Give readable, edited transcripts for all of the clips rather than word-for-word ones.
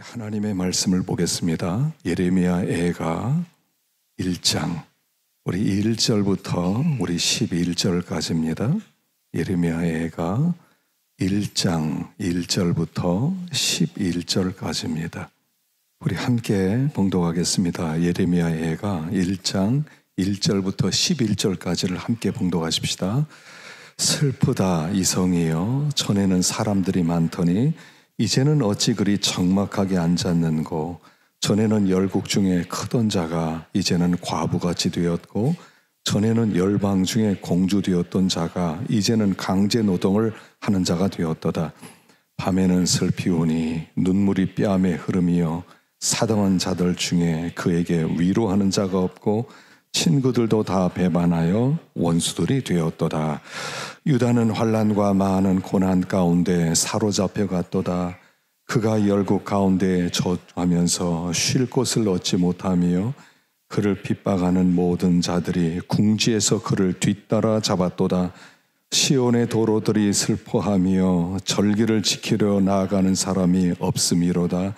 하나님의 말씀을 보겠습니다. 예레미야 애가 1장, 우리 1절부터 우리 11절까지입니다. 예레미야 애가 1장 1절부터 11절까지입니다. 우리 함께 봉독하겠습니다. 예레미야 애가 1장 1절부터 11절까지를 함께 봉독하십시다. 슬프다 이성이여, 전에는 사람들이 많더니 이제는 어찌 그리 적막하게 앉았는고. 전에는 열국 중에 크던 자가 이제는 과부같이 되었고, 전에는 열방 중에 공주 되었던 자가 이제는 강제 노동을 하는 자가 되었도다. 밤에는 슬피 우니 눈물이 뺨에 흐름이여, 사당한 자들 중에 그에게 위로하는 자가 없고 친구들도 다 배반하여 원수들이 되었도다. 유다는 환난과 많은 고난 가운데 사로잡혀 갔도다. 그가 열국 가운데 저주하면서 쉴 곳을 얻지 못하며 그를 핍박하는 모든 자들이 궁지에서 그를 뒤따라 잡았도다. 시온의 도로들이 슬퍼하며 절기를 지키려 나아가는 사람이 없음이로다.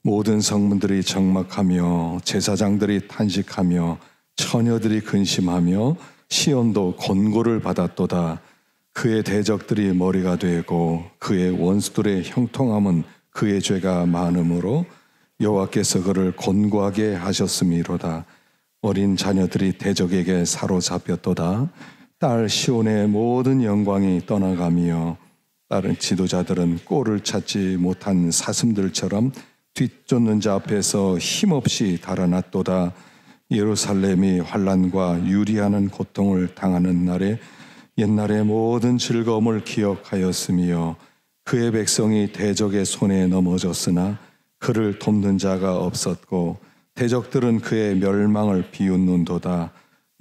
모든 성문들이 적막하며 제사장들이 탄식하며 처녀들이 근심하며 시온도 권고를 받았도다. 그의 대적들이 머리가 되고 그의 원수들의 형통함은 그의 죄가 많으므로 여호와께서 그를 곤고하게 하셨음이로다. 어린 자녀들이 대적에게 사로잡혔도다. 딸 시온의 모든 영광이 떠나가며 다른 지도자들은 꼴을 찾지 못한 사슴들처럼 뒤쫓는 자 앞에서 힘없이 달아났도다. 예루살렘이 환난과 유리하는 고통을 당하는 날에 옛날의 모든 즐거움을 기억하였으며 그의 백성이 대적의 손에 넘어졌으나 그를 돕는 자가 없었고 대적들은 그의 멸망을 비웃는도다.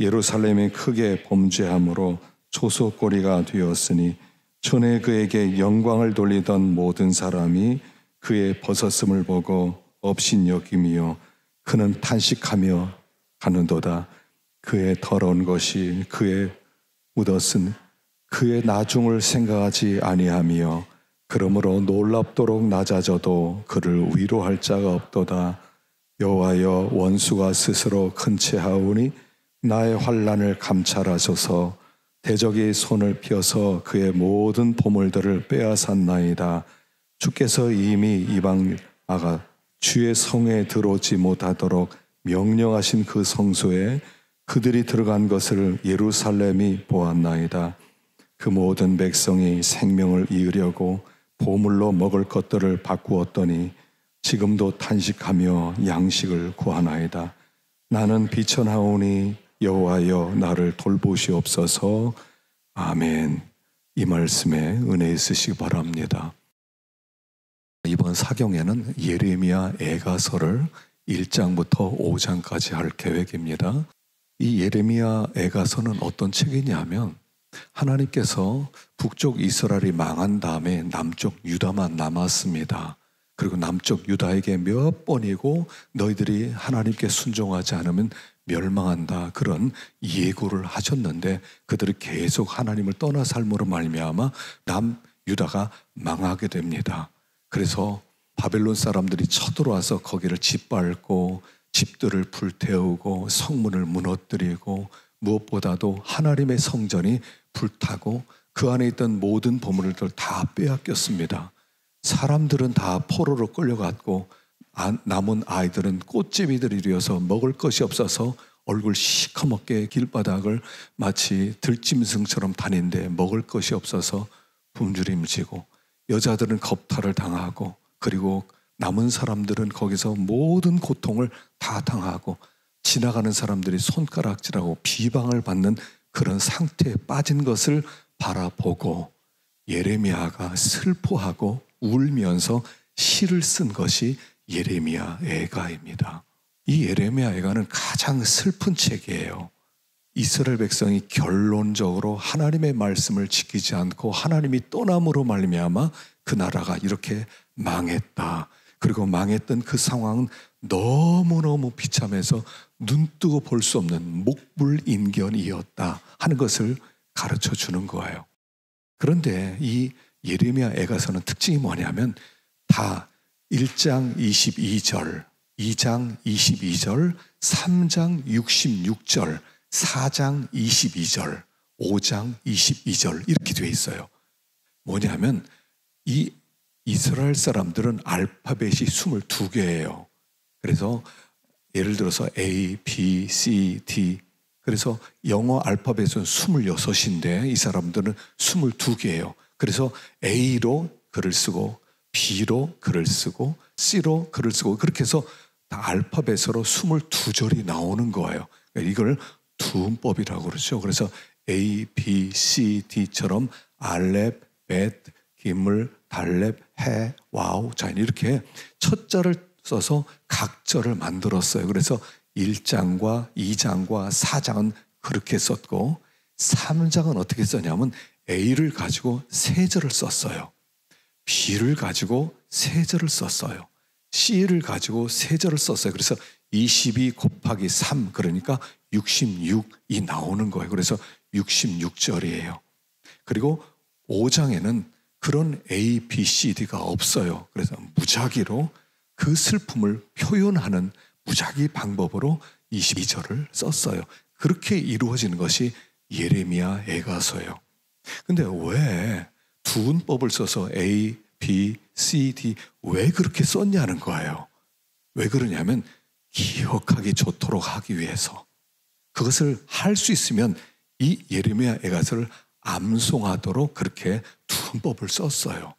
예루살렘이 크게 범죄함으로 조소꼬리가 되었으니 전에 그에게 영광을 돌리던 모든 사람이 그의 벗었음을 보고 업신여김이요 그는 탄식하며 가는도다. 그의 더러운 것이 그의 묻었은 그의 나중을 생각하지 아니하며 그러므로 놀랍도록 낮아져도 그를 위로할 자가 없도다. 여호와여, 원수가 스스로 큰 채하오니 나의 환난을 감찰하소서. 대적이 손을 펴서 그의 모든 보물들을 빼앗았나이다. 주께서 이미 이방 나가 주의 성에 들어오지 못하도록 명령하신 그 성소에 그들이 들어간 것을 예루살렘이 보았나이다. 그 모든 백성이 생명을 이으려고 보물로 먹을 것들을 바꾸었더니 지금도 탄식하며 양식을 구하나이다. 나는 비천하오니 여호와여, 나를 돌보시옵소서. 아멘. 이 말씀에 은혜 있으시기 바랍니다. 이번 사경에는 예레미야 애가서를 1장부터 5장까지 할 계획입니다. 이 예레미야 애가서는 어떤 책이냐면 하나님께서 북쪽 이스라엘이 망한 다음에 남쪽 유다만 남았습니다. 그리고 남쪽 유다에게 몇 번이고 너희들이 하나님께 순종하지 않으면 멸망한다, 그런 예고를 하셨는데 그들이 계속 하나님을 떠나 삶으로 말미암아 남유다가 망하게 됩니다. 그래서 바벨론 사람들이 쳐들어와서 거기를 짓밟고 집들을 불태우고 성문을 무너뜨리고 무엇보다도 하나님의 성전이 불타고 그 안에 있던 모든 보물들 다 빼앗겼습니다. 사람들은 다 포로로 끌려갔고 남은 아이들은 꽃제비들이 되어서 먹을 것이 없어서 얼굴 시커멓게 길바닥을 마치 들짐승처럼 다니는데 먹을 것이 없어서 굶주림지고, 여자들은 겁탈을 당하고, 그리고 남은 사람들은 거기서 모든 고통을 다 당하고 지나가는 사람들이 손가락질하고 비방을 받는 그런 상태에 빠진 것을 바라보고 예레미야가 슬퍼하고 울면서 시를 쓴 것이 예레미야 애가입니다. 이 예레미야 애가는 가장 슬픈 책이에요. 이스라엘 백성이 결론적으로 하나님의 말씀을 지키지 않고 하나님이 떠남으로 말미암아 그 나라가 이렇게 망했다. 그리고 망했던 그 상황은 너무너무 비참해서 눈뜨고 볼 수 없는 목불인견이었다 하는 것을 가르쳐 주는 거예요. 그런데 이 예레미야 애가서는 특징이 뭐냐면 다 1장 22절, 2장 22절, 3장 66절, 4장 22절, 5장 22절 이렇게 되어 있어요. 뭐냐면 이 이스라엘 사람들은 알파벳이 22개예요. 그래서 예를 들어서 A, B, C, D. 그래서 영어 알파벳은 26인데 이 사람들은 22개예요. 그래서 A로 글을 쓰고 B로 글을 쓰고 C로 글을 쓰고 그렇게 해서 다 알파벳으로 22절이 나오는 거예요. 이걸 두음법이라고 그러죠. 그래서 A, B, C, D처럼 알렙, 벳, 기물, 달렙, 해, 와우, 자 이렇게 첫 절을 써서 각 절을 만들었어요. 그래서 1장과 2장과 4장은 그렇게 썼고 3장은 어떻게 썼냐면 A를 가지고 3절을 썼어요. B를 가지고 3절을 썼어요. C를 가지고 3절을 썼어요. 그래서 22 곱하기 3 그러니까 66이 나오는 거예요. 그래서 66절이에요. 그리고 5장에는 그런 A, B, C, D가 없어요. 그래서 무작위로 그 슬픔을 표현하는 무작위 방법으로 22절을 썼어요. 그렇게 이루어지는 것이 예레미야 애가서예요. 근데 왜 두음법을 써서 A, B, C, D 왜 그렇게 썼냐는 거예요. 왜 그러냐면 기억하기 좋도록 하기 위해서. 그것을 할 수 있으면 이 예레미야 애가서를 암송하도록 그렇게 두음법을 썼어요.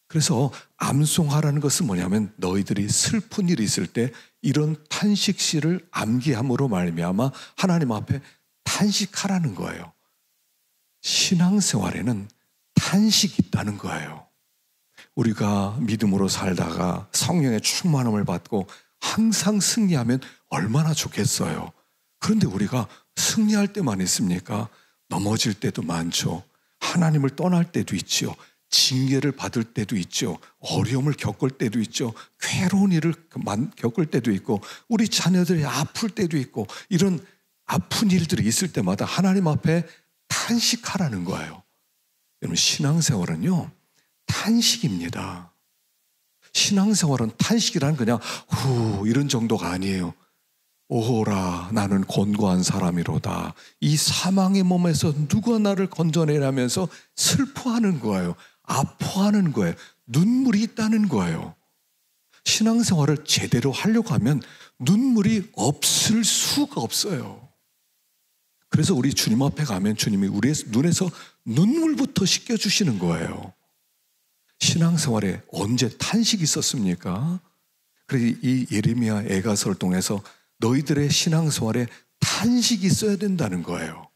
그래서 암송하라는 것은 뭐냐면 너희들이 슬픈 일이 있을 때 이런 탄식시를 암기함으로 말미암아 하나님 앞에 탄식하라는 거예요. 신앙생활에는 탄식이 있다는 거예요. 우리가 믿음으로 살다가 성령의 충만함을 받고 항상 승리하면 얼마나 좋겠어요. 그런데 우리가 승리할 때만 있습니까? 넘어질 때도 많죠. 하나님을 떠날 때도 있죠. 징계를 받을 때도 있죠. 어려움을 겪을 때도 있죠. 괴로운 일을 겪을 때도 있고 우리 자녀들이 아플 때도 있고 이런 아픈 일들이 있을 때마다 하나님 앞에 탄식하라는 거예요. 여러분 신앙생활은요 탄식입니다. 신앙생활은 탄식이란 그냥 후 이런 정도가 아니에요. 오호라 나는 곤고한 사람이로다. 이 사망의 몸에서 누가 나를 건져내라면서 슬퍼하는 거예요. 아파하는 거예요. 눈물이 있다는 거예요. 신앙생활을 제대로 하려고 하면 눈물이 없을 수가 없어요. 그래서 우리 주님 앞에 가면 주님이 우리의 눈에서 눈물부터 씻겨주시는 거예요. 신앙생활에 언제 탄식이 있었습니까? 그래서 이 예레미야 애가서를 통해서 너희들의 신앙생활에 탄식이 있어야 된다는 거예요.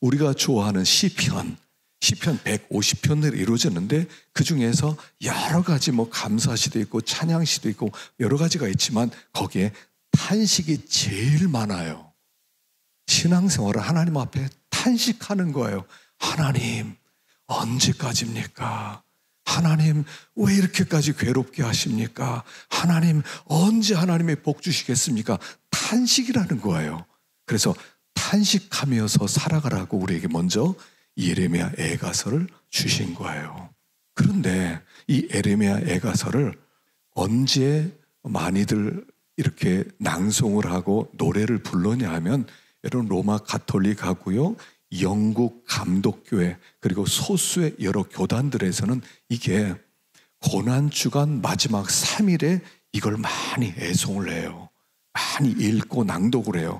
우리가 좋아하는 시편 150편으로 이루어졌는데 그 중에서 여러 가지 감사시도 있고 찬양시도 있고 여러 가지가 있지만 거기에 탄식이 제일 많아요. 신앙생활을 하나님 앞에 탄식하는 거예요. 하나님 언제까지입니까? 하나님 왜 이렇게까지 괴롭게 하십니까? 하나님 언제 하나님의 복 주시겠습니까? 탄식이라는 거예요. 그래서 탄식하면서 살아가라고 우리에게 먼저 예레미야 애가서를 주신 거예요. 그런데 이 예레미야 애가서를 언제 많이들 이렇게 낭송을 하고 노래를 불렀냐 하면 여러분 로마 가톨릭하고요 영국 감독교회 그리고 소수의 여러 교단들에서는 이게 고난주간 마지막 3일에 이걸 많이 애송을 해요. 많이 읽고 낭독을 해요.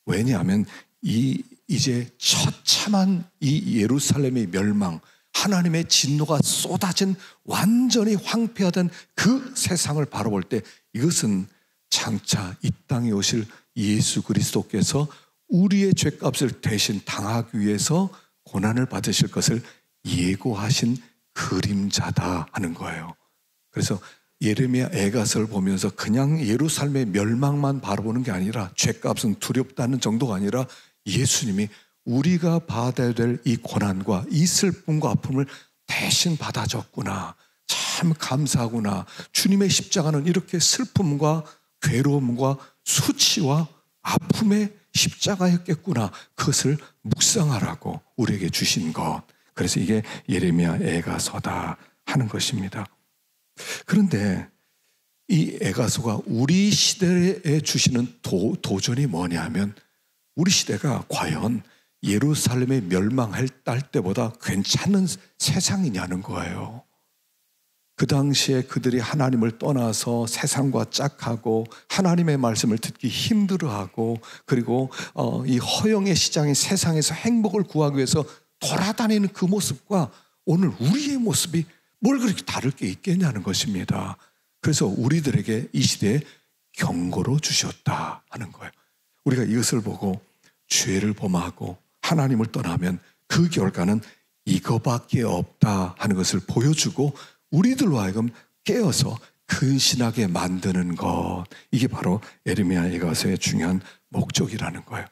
왜냐하면 이제 처참한 이 예루살렘의 멸망, 하나님의 진노가 쏟아진 완전히 황폐하던 그 세상을 바라볼 때 이것은 장차 이 땅에 오실 예수 그리스도께서 우리의 죄값을 대신 당하기 위해서 고난을 받으실 것을 예고하신 그림자다 하는 거예요. 그래서 예레미야 애가서를 보면서 그냥 예루살렘의 멸망만 바라보는 게 아니라 죄값은 두렵다는 정도가 아니라 예수님이 우리가 받아야 될 이 고난과 이 슬픔과 아픔을 대신 받아줬구나. 참 감사하구나. 주님의 십자가는 이렇게 슬픔과 괴로움과 수치와 아픔의 십자가였겠구나. 그것을 묵상하라고 우리에게 주신 것. 그래서 이게 예레미야 애가서다 하는 것입니다. 그런데 이 에가서가 우리 시대에 주시는 도전이 뭐냐면 우리 시대가 과연 예루살렘이 멸망할 때보다 괜찮은 세상이냐는 거예요. 그 당시에 그들이 하나님을 떠나서 세상과 짝하고 하나님의 말씀을 듣기 힘들어하고 그리고 이 허영의 시장인 세상에서 행복을 구하기 위해서 돌아다니는 그 모습과 오늘 우리의 모습이 뭘 그렇게 다를 게 있겠냐는 것입니다. 그래서 우리들에게 이 시대에 경고로 주셨다 하는 거예요. 우리가 이것을 보고 죄를 범하고 하나님을 떠나면 그 결과는 이거밖에 없다 하는 것을 보여주고 우리들로 하여금 깨어서 근신하게 만드는 것, 이게 바로 에레미야 에가서의 중요한 목적이라는 거예요.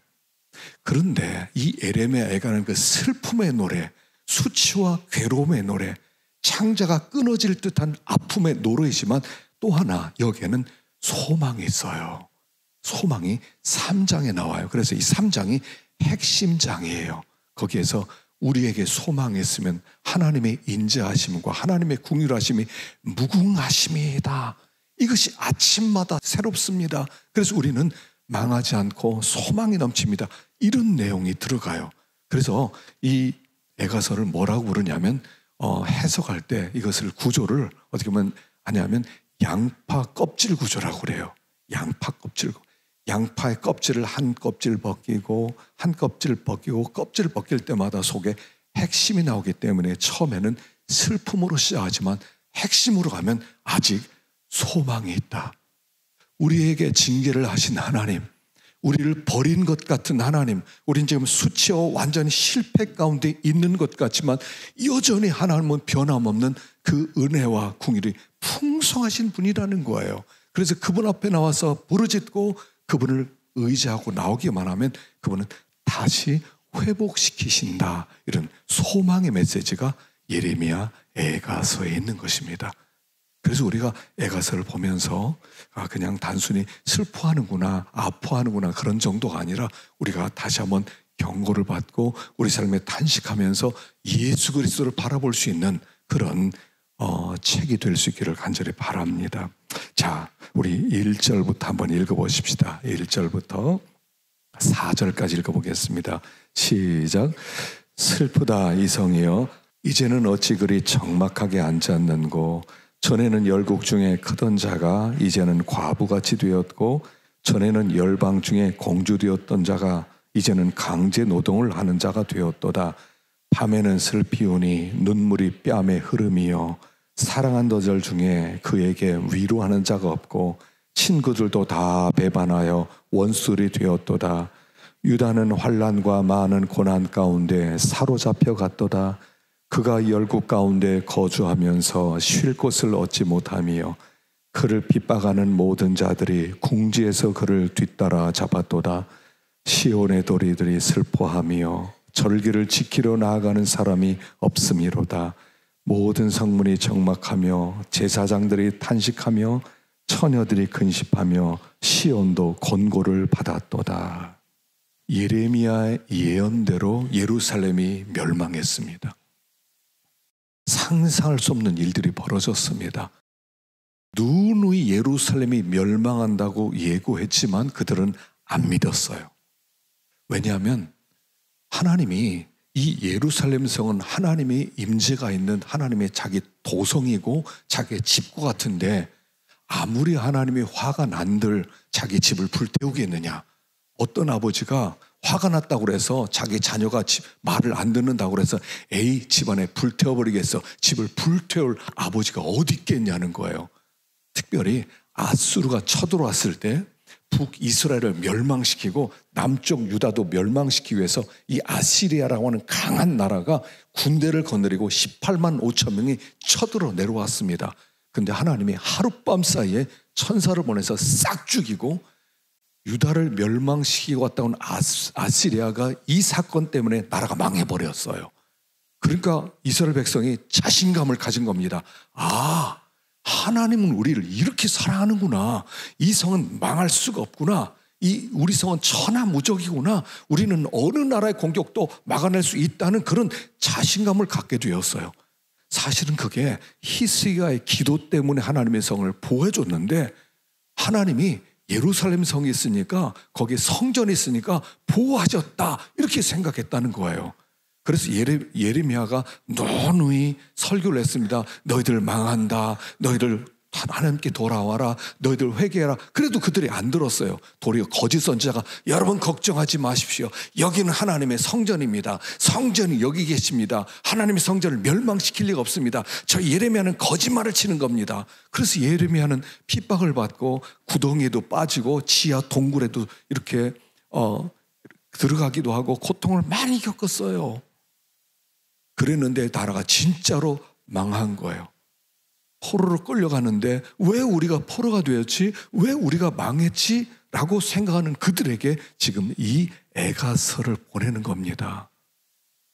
그런데 이 에레미야 에가는 그 슬픔의 노래, 수치와 괴로움의 노래, 창자가 끊어질 듯한 아픔의 노래이지만 또 하나 여기에는 소망이 있어요. 소망이 3장에 나와요. 그래서 이 3장이 핵심장이에요. 거기에서 우리에게 소망이 있으면 하나님의 인자하심과 하나님의 긍휼하심이 무궁하심이다. 이것이 아침마다 새롭습니다. 그래서 우리는 망하지 않고 소망이 넘칩니다. 이런 내용이 들어가요. 그래서 이 에가서를 뭐라고 부르냐면 해석할 때 이것을 구조를 어떻게 보면 하냐면 양파 껍질 구조라고 그래요. 양파 껍질. 양파의 껍질을 한 껍질 벗기고 한 껍질 벗기고 껍질 벗길 때마다 속에 핵심이 나오기 때문에 처음에는 슬픔으로 시작하지만 핵심으로 가면 아직 소망이 있다. 우리에게 징계를 하신 하나님, 우리를 버린 것 같은 하나님, 우린 지금 수치와 완전히 실패 가운데 있는 것 같지만 여전히 하나님은 변함없는 그 은혜와 긍휼이 풍성하신 분이라는 거예요. 그래서 그분 앞에 나와서 부르짖고 그분을 의지하고 나오기만 하면 그분은 다시 회복시키신다. 이런 소망의 메시지가 예레미야 에가서에 있는 것입니다. 그래서 우리가 에가서를 보면서 그냥 단순히 슬퍼하는구나, 아파하는구나 그런 정도가 아니라 우리가 다시 한번 경고를 받고 우리 삶에 탄식하면서 예수 그리스도를 바라볼 수 있는 그런 책이 될 수 있기를 간절히 바랍니다. 자, 우리 1절부터 한번 읽어보십시다. 1절부터 4절까지 읽어보겠습니다. 시작. 슬프다 이성이여, 이제는 어찌 그리 적막하게 앉았는고. 전에는 열국 중에 크던 자가 이제는 과부같이 되었고, 전에는 열방 중에 공주되었던 자가 이제는 강제 노동을 하는 자가 되었도다. 밤에는 슬피우니 눈물이 뺨에 흐름이여, 사랑한 너절 중에 그에게 위로하는 자가 없고 친구들도 다 배반하여 원수들이 되었도다. 유다는 환난과 많은 고난 가운데 사로잡혀 갔도다. 그가 열국 가운데 거주하면서 쉴 곳을 얻지 못하며 그를 핍박하는 모든 자들이 궁지에서 그를 뒤따라 잡았도다. 시온의 도리들이 슬퍼하며 절기를 지키러 나아가는 사람이 없음이로다. 모든 성문이 적막하며 제사장들이 탄식하며 처녀들이 근심하며 시온도 권고를 받았도다. 예레미야의 예언대로 예루살렘이 멸망했습니다. 상상할 수 없는 일들이 벌어졌습니다. 누누이 예루살렘이 멸망한다고 예고했지만 그들은 안 믿었어요. 왜냐하면 하나님이 이 예루살렘 성은 하나님의 임재가 있는 하나님의 자기 도성이고 자기의 집과 같은데 아무리 하나님이 화가 난들 자기 집을 불태우겠느냐. 어떤 아버지가 화가 났다고 해서 자기 자녀가 말을 안 듣는다고 해서 에이 집안에 불태워버리겠어. 집을 불태울 아버지가 어디 있겠냐는 거예요. 특별히 아수르가 쳐들어왔을 때 북이스라엘을 멸망시키고 남쪽 유다도 멸망시키기 위해서 이 아시리아라고 하는 강한 나라가 군대를 거느리고 18만 5천 명이 쳐들어 내려왔습니다. 근데 하나님이 하룻밤 사이에 천사를 보내서 싹 죽이고 유다를 멸망시키고 왔다고 하는 아시리아가 이 사건 때문에 나라가 망해버렸어요. 그러니까 이스라엘 백성이 자신감을 가진 겁니다. 아, 하나님은 우리를 이렇게 사랑하는구나. 이 성은 망할 수가 없구나. 우리 성은 천하무적이구나. 우리는 어느 나라의 공격도 막아낼 수 있다는 그런 자신감을 갖게 되었어요. 사실은 그게 히스기야의 기도 때문에 하나님의 성을 보호해줬는데, 하나님이 예루살렘 성이 있으니까, 거기에 성전이 있으니까 보호하셨다 이렇게 생각했다는 거예요. 그래서 예레미야가 누누이 설교를 했습니다. 너희들 망한다, 너희들 하나님께 돌아와라, 너희들 회개해라. 그래도 그들이 안 들었어요. 도리어 거짓 선지자가 여러분 걱정하지 마십시오, 여기는 하나님의 성전입니다, 성전이 여기 계십니다, 하나님의 성전을 멸망시킬 리가 없습니다, 저 예레미야는 거짓말을 치는 겁니다. 그래서 예레미야는 핍박을 받고 구덩이에도 빠지고 지하 동굴에도 이렇게 들어가기도 하고 고통을 많이 겪었어요. 그랬는데 나라가 진짜로 망한 거예요. 포로로 끌려가는데 왜 우리가 포로가 되었지? 왜 우리가 망했지? 라고 생각하는 그들에게 지금 이 애가서를 보내는 겁니다.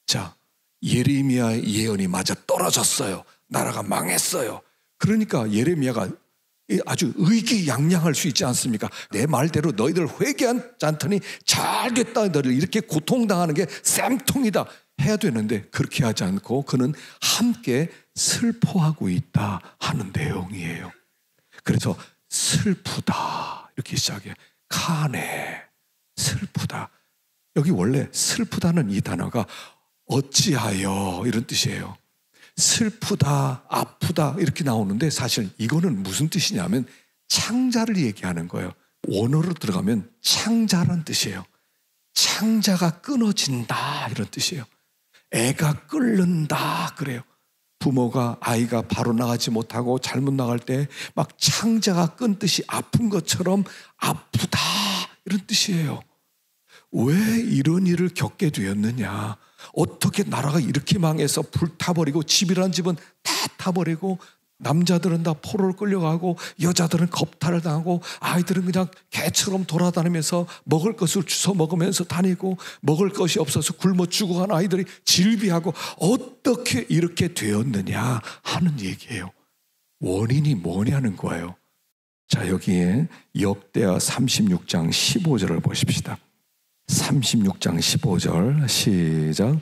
자, 예레미야의 예언이 맞아 떨어졌어요. 나라가 망했어요. 그러니까 예레미야가 아주 의기양양할 수 있지 않습니까? 내 말대로 너희들 회개하지 않더니 잘 됐다, 너희들 이렇게 고통당하는 게 쌤통이다 해야 되는데, 그렇게 하지 않고 그는 함께 슬퍼하고 있다 하는 내용이에요. 그래서 슬프다 이렇게 시작해요. 카네, 슬프다. 여기 원래 슬프다는 이 단어가 어찌하여 이런 뜻이에요. 슬프다, 아프다 이렇게 나오는데, 사실 이거는 무슨 뜻이냐면 창자를 얘기하는 거예요. 원어로 들어가면 창자라는 뜻이에요. 창자가 끊어진다 이런 뜻이에요. 애가 끓는다 그래요. 부모가 아이가 바로 나가지 못하고 잘못 나갈 때 막 창자가 끈듯이 아픈 것처럼 아프다 이런 뜻이에요. 왜 이런 일을 겪게 되었느냐, 어떻게 나라가 이렇게 망해서 불타버리고 집이란 집은 다 타버리고, 남자들은 다 포로를 끌려가고 여자들은 겁탈을 당하고 아이들은 그냥 개처럼 돌아다니면서 먹을 것을 주워 먹으면서 다니고, 먹을 것이 없어서 굶어 죽어간 아이들이 질비하고, 어떻게 이렇게 되었느냐 하는 얘기예요. 원인이 뭐냐는 거예요. 자, 여기에 역대하 36장 15절을 보십시다. 36장 15절 시작.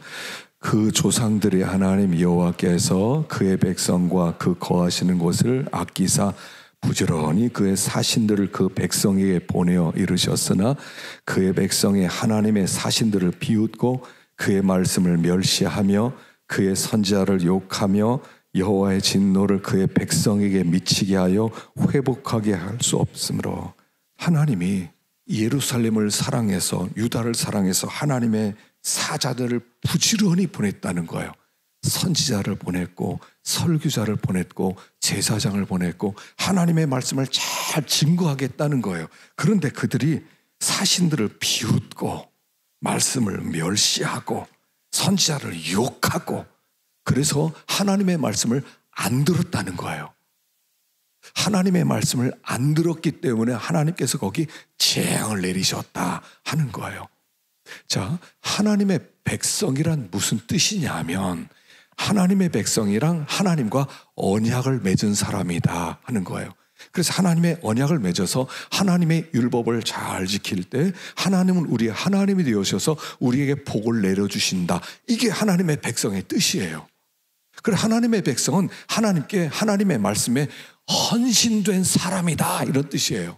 그 조상들의 하나님 여호와께서 그의 백성과 그 거하시는 곳을 아끼사 부지런히 그의 사신들을 그 백성에게 보내어 이르셨으나, 그의 백성이 하나님의 사신들을 비웃고 그의 말씀을 멸시하며 그의 선지자를 욕하며 여호와의 진노를 그의 백성에게 미치게 하여 회복하게 할 수 없으므로, 하나님이 예루살렘을 사랑해서, 유다를 사랑해서 하나님의 사자들을 부지런히 보냈다는 거예요. 선지자를 보냈고 설교자를 보냈고 제사장을 보냈고 하나님의 말씀을 잘 증거하겠다는 거예요. 그런데 그들이 사신들을 비웃고 말씀을 멸시하고 선지자를 욕하고, 그래서 하나님의 말씀을 안 들었다는 거예요. 하나님의 말씀을 안 들었기 때문에 하나님께서 거기 재앙을 내리셨다 하는 거예요. 자, 하나님의 백성이란 무슨 뜻이냐면, 하나님의 백성이랑 하나님과 언약을 맺은 사람이다 하는 거예요. 그래서 하나님의 언약을 맺어서 하나님의 율법을 잘 지킬 때 하나님은 우리의 하나님이 되어셔서 우리에게 복을 내려주신다. 이게 하나님의 백성의 뜻이에요. 그래서 하나님의 백성은 하나님께, 하나님의 말씀에 헌신된 사람이다 이런 뜻이에요.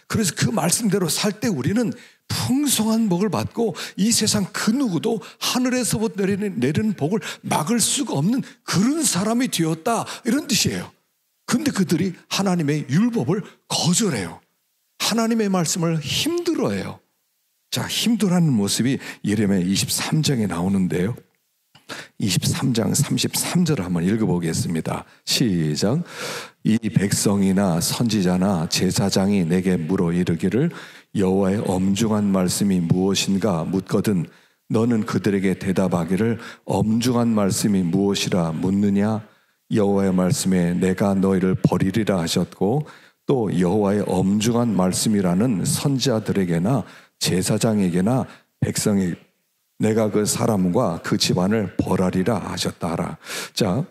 그래서 그 말씀대로 살 때 우리는 풍성한 복을 받고 이 세상 그 누구도 하늘에서부터 내리는 복을 막을 수가 없는 그런 사람이 되었다 이런 뜻이에요. 근데 그들이 하나님의 율법을 거절해요. 하나님의 말씀을 힘들어해요. 자, 힘들어하는 모습이 예레미야 23장에 나오는데요. 23장 33절을 한번 읽어보겠습니다. 시작. 이 백성이나 선지자나 제사장이 내게 물어 이르기를 여호와의 엄중한 말씀이 무엇인가 묻거든 너는 그들에게 대답하기를 엄중한 말씀이 무엇이라 묻느냐. 여호와의 말씀에 내가 너희를 버리리라 하셨고, 또 여호와의 엄중한 말씀이라는 선지자들에게나 제사장에게나 백성에게 내가 그 사람과 그 집안을 벌하리라 하셨다 하라. 자,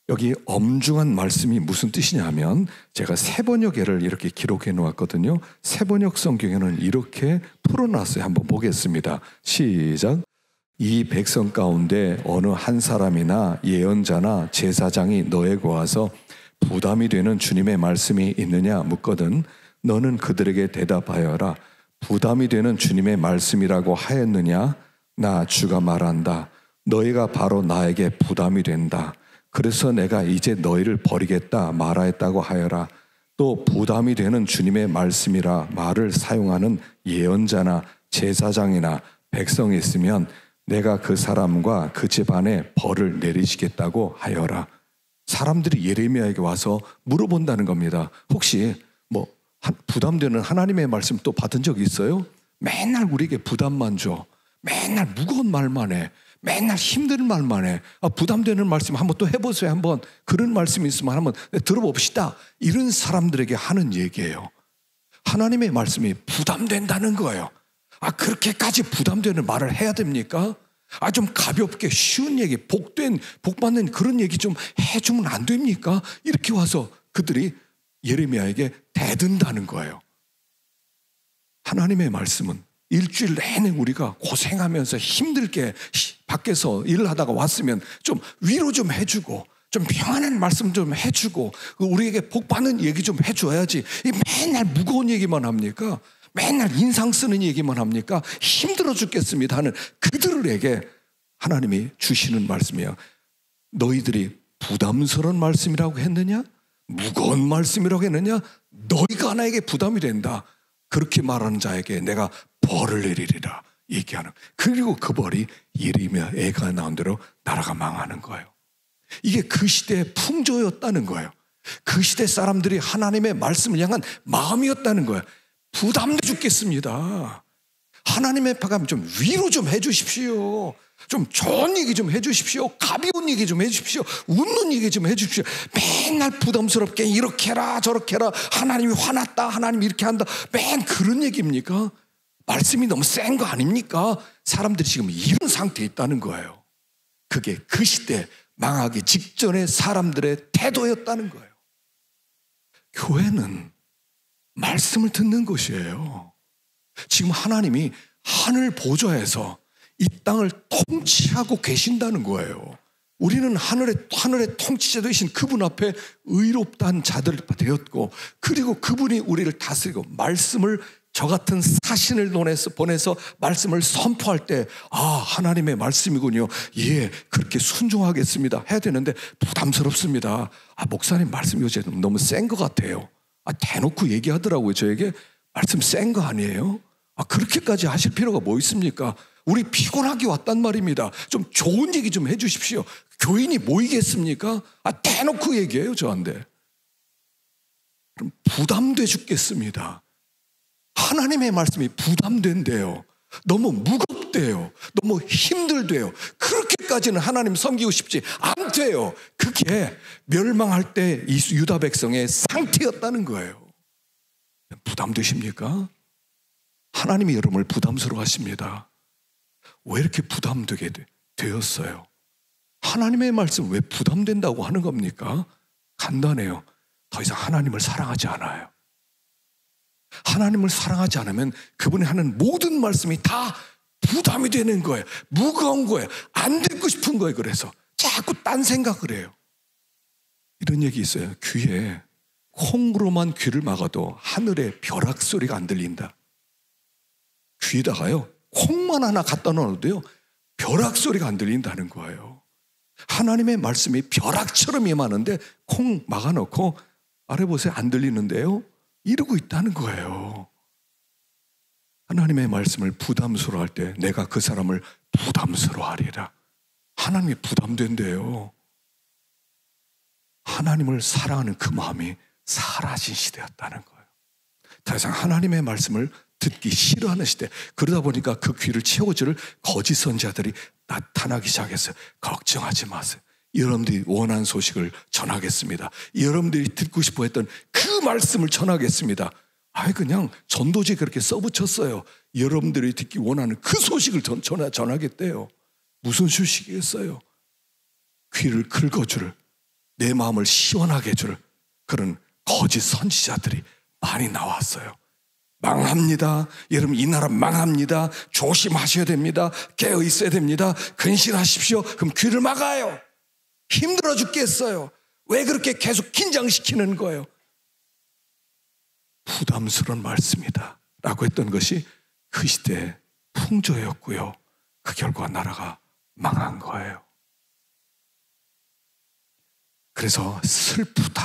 여기 엄중한 말씀이 무슨 뜻이냐면, 제가 세번역에를 이렇게 기록해 놓았거든요. 세번역 성경에는 이렇게 풀어놨어요. 한번 보겠습니다. 시작. 이 백성 가운데 어느 한 사람이나 예언자나 제사장이 너에게 와서 부담이 되는 주님의 말씀이 있느냐 묻거든 너는 그들에게 대답하여라. 부담이 되는 주님의 말씀이라고 하였느냐? 나 주가 말한다. 너희가 바로 나에게 부담이 된다. 그래서 내가 이제 너희를 버리겠다 말하였다고 하여라. 또 부담이 되는 주님의 말씀이라 말을 사용하는 예언자나 제사장이나 백성이 있으면 내가 그 사람과 그 집안에 벌을 내리시겠다고 하여라. 사람들이 예레미야에게 와서 물어본다는 겁니다. 혹시 부담되는 하나님의 말씀 또 받은 적 있어요? 맨날 우리에게 부담만 줘. 맨날 무거운 말만 해. 맨날 힘든 말만 해. 부담되는 말씀 한번 또 해보세요. 한번 그런 말씀이 있으면 한번 들어봅시다. 이런 사람들에게 하는 얘기예요. 하나님의 말씀이 부담된다는 거예요. 그렇게까지 부담되는 말을 해야 됩니까? 좀 가볍게 쉬운 얘기, 복받는 그런 얘기 좀 해주면 안 됩니까? 이렇게 와서 그들이 예레미야에게 대든다는 거예요. 하나님의 말씀은 일주일 내내 우리가 고생하면서 힘들게 밖에서 일을 하다가 왔으면 좀 위로 좀 해주고 좀 평안한 말씀 좀 해주고 우리에게 복받는 얘기 좀 해줘야지. 맨날 무거운 얘기만 합니까? 맨날 인상 쓰는 얘기만 합니까? 힘들어 죽겠습니다 하는 그들에게 하나님이 주시는 말씀이에요. 너희들이 부담스러운 말씀이라고 했느냐? 무거운 말씀이라고 했느냐? 너희가 나에게 부담이 된다. 그렇게 말하는 자에게 내가 벌을 내리리라 얘기하는. 그리고 그 벌이 예레미야 애가 나온 대로 나라가 망하는 거예요. 이게 그 시대의 풍조였다는 거예요. 그 시대 사람들이 하나님의 말씀을 향한 마음이었다는 거예요. 부담돼 죽겠습니다. 하나님의 바람 좀 위로 좀 해주십시오. 좀 좋은 얘기 좀 해주십시오. 가벼운 얘기 좀 해주십시오. 웃는 얘기 좀 해주십시오. 맨날 부담스럽게 이렇게 해라 저렇게 해라. 하나님이 화났다. 하나님이 이렇게 한다. 맨 그런 얘기입니까? 말씀이 너무 센 거 아닙니까? 사람들이 지금 이런 상태에 있다는 거예요. 그게 그 시대 망하기 직전의 사람들의 태도였다는 거예요. 교회는 말씀을 듣는 것이에요. 지금 하나님이 하늘 보좌에서 이 땅을 통치하고 계신다는 거예요. 우리는 하늘의 통치자 되신 그분 앞에 의롭다는 자들 되었고, 그리고 그분이 우리를 다스리고 말씀을 저 같은 사신을 보내서 말씀을 선포할 때 하나님의 말씀이군요. 예, 그렇게 순종하겠습니다 해야 되는데 부담스럽습니다. 목사님 말씀 요새 너무 센 것 같아요. 대놓고 얘기하더라고요. 저에게 말씀 센 거 아니에요? 그렇게까지 하실 필요가 뭐 있습니까? 우리 피곤하게 왔단 말입니다. 좀 좋은 얘기 좀 해주십시오. 교인이 모이겠습니까? 대놓고 얘기해요 저한테. 그럼 부담돼 죽겠습니다. 하나님의 말씀이 부담된대요. 너무 무겁대요. 너무 힘들대요. 그렇게까지는 하나님 섬기고 싶지 않대요. 그게 멸망할 때 이 유다 백성의 상태였다는 거예요. 부담되십니까? 하나님이 여러분을 부담스러워 하십니다. 왜 이렇게 부담되게 되었어요? 하나님의 말씀 왜 부담된다고 하는 겁니까? 간단해요. 더 이상 하나님을 사랑하지 않아요. 하나님을 사랑하지 않으면 그분이 하는 모든 말씀이 다 부담이 되는 거예요. 무거운 거예요. 안 듣고 싶은 거예요. 그래서 자꾸 딴 생각을 해요. 이런 얘기 있어요. 귀에 콩으로만 귀를 막아도 하늘의 벼락 소리가 안 들린다. 귀에다가요 콩만 하나 갖다 넣어도요 벼락 소리가 안 들린다는 거예요. 하나님의 말씀이 벼락처럼 임하는데 콩 막아놓고 아래 보세요 안 들리는데요 이러고 있다는 거예요. 하나님의 말씀을 부담스러워할 때 내가 그 사람을 부담스러워하리라. 하나님이 부담된대요. 하나님을 사랑하는 그 마음이 사라진 시대였다는 거예요. 더 이상 하나님의 말씀을 듣기 싫어하는 시대. 그러다 보니까 그 귀를 채워줄 거짓 선지자들이 나타나기 시작했어요. 걱정하지 마세요. 여러분들이 원하는 소식을 전하겠습니다. 여러분들이 듣고 싶어 했던 그 말씀을 전하겠습니다. 그냥 전도지에 그렇게 써붙였어요. 여러분들이 듣기 원하는 그 소식을 전하겠대요. 무슨 소식이겠어요? 귀를 긁어줄, 내 마음을 시원하게 해줄 그런 거짓 선지자들이 많이 나왔어요. 망합니다. 여러분, 이 나라 망합니다. 조심하셔야 됩니다. 깨어 있어야 됩니다. 근신하십시오. 그럼 귀를 막아요. 힘들어 죽겠어요. 왜 그렇게 계속 긴장시키는 거예요? 부담스러운 말씀이다 라고 했던 것이 그 시대의 풍조였고요. 그 결과 나라가 망한 거예요. 그래서 슬프다.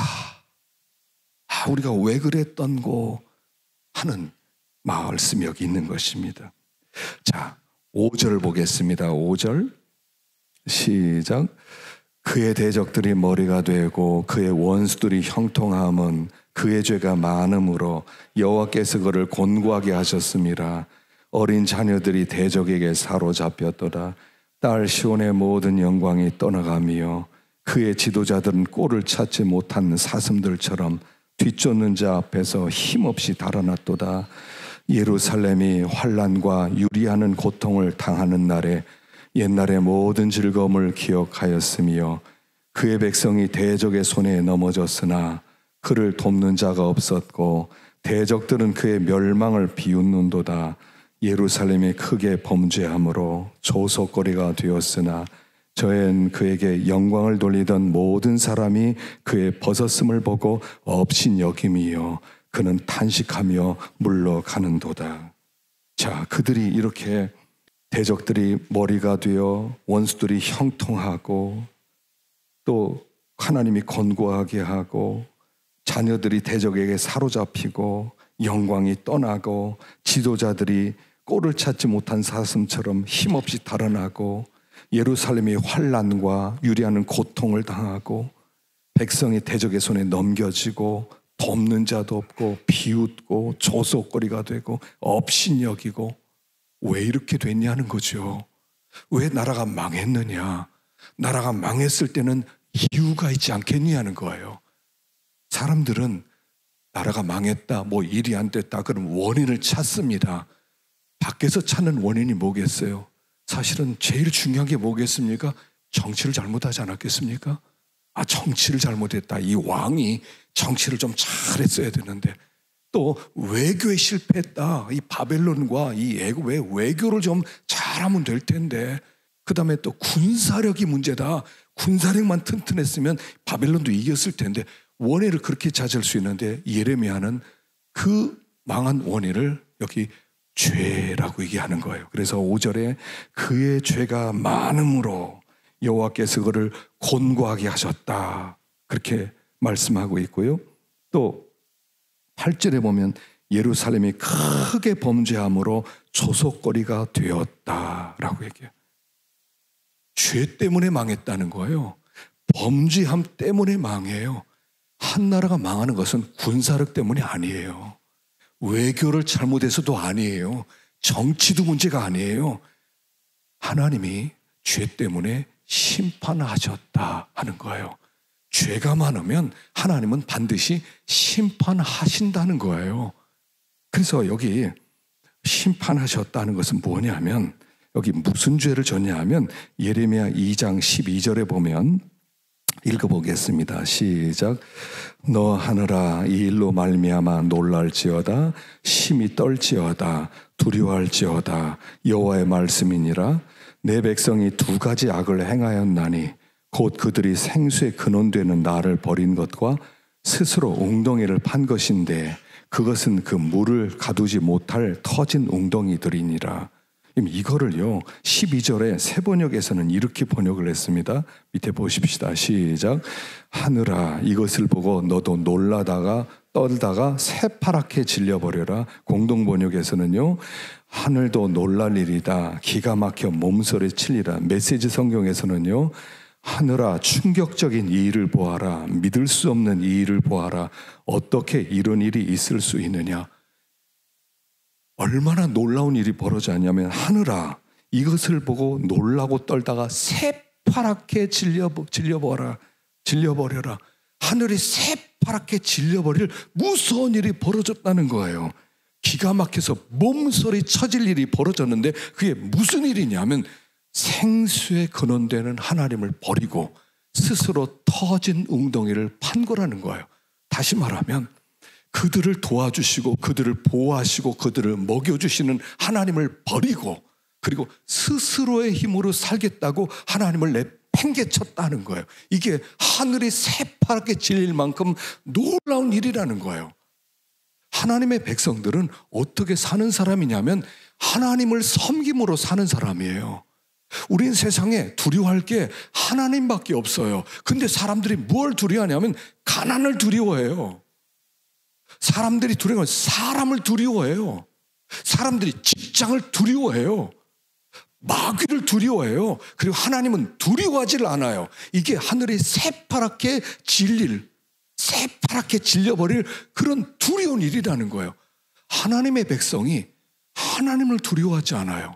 우리가 왜 그랬던고 하는 말씀이 여기 있는 것입니다. 자, 5절 보겠습니다. 5절 시작. 그의 대적들이 머리가 되고 그의 원수들이 형통함은 그의 죄가 많음으로 여호와께서 그를 곤고하게 하셨음이라. 어린 자녀들이 대적에게 사로잡혔도다. 딸 시온의 모든 영광이 떠나가며 그의 지도자들은 꼴을 찾지 못한 사슴들처럼 뒤쫓는 자 앞에서 힘없이 달아났도다. 예루살렘이 환난과 유리하는 고통을 당하는 날에 옛날의 모든 즐거움을 기억하였으며 그의 백성이 대적의 손에 넘어졌으나 그를 돕는 자가 없었고 대적들은 그의 멸망을 비웃는도다. 예루살렘이 크게 범죄함으로 조소거리가 되었으나 저엔 그에게 영광을 돌리던 모든 사람이 그의 벗었음을 보고 업신여김이요 그는 탄식하며 물러가는도다. 자, 그들이 이렇게 대적들이 머리가 되어 원수들이 형통하고 또 하나님이 권고하게 하고 자녀들이 대적에게 사로잡히고 영광이 떠나고 지도자들이 꼴을 찾지 못한 사슴처럼 힘없이 달아나고 예루살렘이 환난과 유리하는 고통을 당하고 백성이 대적의 손에 넘겨지고 돕는 자도 없고 비웃고 조소거리가 되고 업신여기고 왜 이렇게 됐냐는 거죠. 왜 나라가 망했느냐? 나라가 망했을 때는 이유가 있지 않겠냐는 거예요. 사람들은 나라가 망했다, 뭐 일이 안 됐다, 그럼 원인을 찾습니다. 밖에서 찾는 원인이 뭐겠어요? 사실은 제일 중요한 게 뭐겠습니까? 정치를 잘못하지 않았겠습니까? 정치를 잘못했다. 이 왕이 정치를 좀 잘했어야 되는데, 또 외교에 실패했다. 이 바벨론과 이 애굽 외교를 좀 잘하면 될 텐데, 그 다음에 또 군사력이 문제다. 군사력만 튼튼했으면 바벨론도 이겼을 텐데 원인을 그렇게 찾을 수 있는데 예레미야는 그 망한 원인을 여기 죄라고 얘기하는 거예요. 그래서 5절에 그의 죄가 많음으로 여호와께서 그를 곤고하게 하셨다 그렇게 말씀하고 있고요. 또 8절에 보면 예루살렘이 크게 범죄함으로 조속거리가 되었다라고 얘기해요. 죄 때문에 망했다는 거예요. 범죄함 때문에 망해요. 한 나라가 망하는 것은 군사력 때문이 아니에요. 외교를 잘못해서도 아니에요. 정치도 문제가 아니에요. 하나님이 죄 때문에 심판하셨다 하는 거예요. 죄가 많으면 하나님은 반드시 심판하신다는 거예요. 그래서 여기 심판하셨다는 것은 뭐냐면 여기 무슨 죄를 졌냐 하면 예레미야 2장 12절에 보면 읽어보겠습니다. 시작. 너 하늘아 이 일로 말미암아 놀랄지어다 심히 떨지어다 두려워할지어다 여호와의 말씀이니라. 내 백성이 두 가지 악을 행하였나니 곧 그들이 생수에 근원되는 나를 버린 것과 스스로 웅덩이를 판 것인데 그것은 그 물을 가두지 못할 터진 웅덩이들이니라. 이거를요 12절에 새 번역에서는 이렇게 번역을 했습니다. 밑에 보십시다. 시작. 하늘아 이것을 보고 너도 놀라다가 떨다가 새파랗게 질려버려라. 공동 번역에서는요 하늘도 놀랄 일이다 기가 막혀 몸서리 칠리라. 메시지 성경에서는요 하늘아 충격적인 이 일을 보아라. 믿을 수 없는 이 일을 보아라. 어떻게 이런 일이 있을 수 있느냐. 얼마나 놀라운 일이 벌어졌냐면 하늘아 이것을 보고 놀라고 떨다가 새파랗게 질려버려라. 하늘이 새파랗게 질려버릴 무서운 일이 벌어졌다는 거예요. 기가 막혀서 몸소리 쳐질 일이 벌어졌는데 그게 무슨 일이냐면 생수에 근원되는 하나님을 버리고 스스로 터진 웅덩이를 판 거라는 거예요. 다시 말하면 그들을 도와주시고 그들을 보호하시고 그들을 먹여주시는 하나님을 버리고, 그리고 스스로의 힘으로 살겠다고 하나님을 내팽개쳤다는 거예요. 이게 하늘이 새파랗게 질릴 만큼 놀라운 일이라는 거예요. 하나님의 백성들은 어떻게 사는 사람이냐면 하나님을 섬김으로 사는 사람이에요. 우린 세상에 두려워할 게 하나님밖에 없어요. 근데 사람들이 뭘 두려워하냐면 가난을 두려워해요. 사람들이 두려워해요. 사람을 두려워해요. 사람들이 직장을 두려워해요. 마귀를 두려워해요. 그리고 하나님은 두려워하지를 않아요. 이게 하늘이 새파랗게 질려버릴 그런 두려운 일이라는 거예요. 하나님의 백성이 하나님을 두려워하지 않아요.